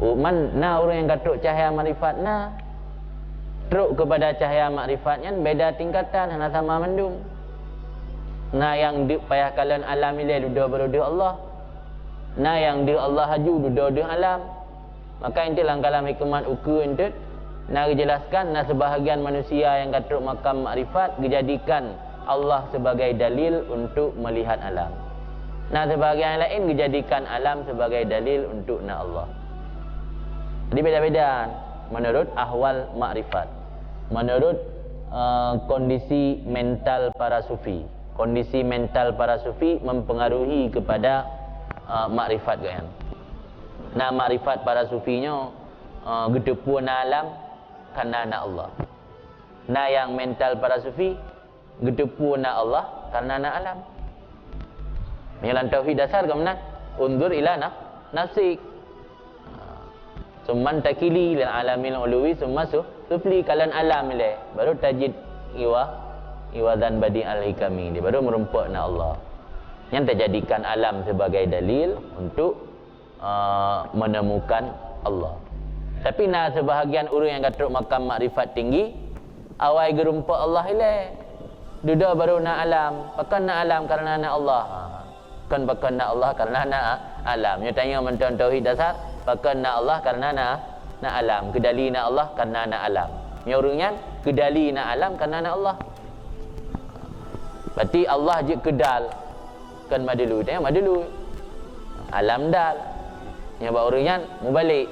Man na orang yang katuk cahaya makrifat na truk kepada cahaya makrifatnya beda tingkatan hana sama mendung. Na yang di payah kalian alam ile duda berudu Allah. Na yang di Allah haju duda alam. Maka inti langkalam hikmat uku inti na dijelaskan na sebahagian manusia yang katuk makam makrifat dijadikan Allah sebagai dalil untuk melihat alam. Nah sebahagian lain dijadikan alam sebagai dalil untuk na Allah. Jadi beda-beda menurut ahwal makrifat, menurut kondisi mental para sufi. Kondisi mental para sufi mempengaruhi kepada makrifat kan. Nah makrifat para sufinya gedepu na alam karena na Allah. Nah yang mental para sufi gedepu na Allah karena na alam. Menyalan tauhid dasar ke mana? Undur ila nafsik. Summan takili lil alamil uluwi summa sufli kalan alam ile baru tajid iwa dan badi al hikami dia baru merumpakna Allah yang terjadikan alam sebagai dalil untuk menemukan Allah. Tapi nah sebahagian orang yang katuk makam makrifat tinggi awai gerumpak Allah ile duda baru na alam pakan na alam karena na Allah kan pakan na Allah karena na alam. Dia tanya mentang tauhid dasar pakan na Allah karena na alam, kedali na Allah karena na alam. Nyorungnya kedali na alam karena na Allah. Berarti Allah je kedal kan madelu, tanya madelu. Alam dal. Nya ba urunyan mubalik.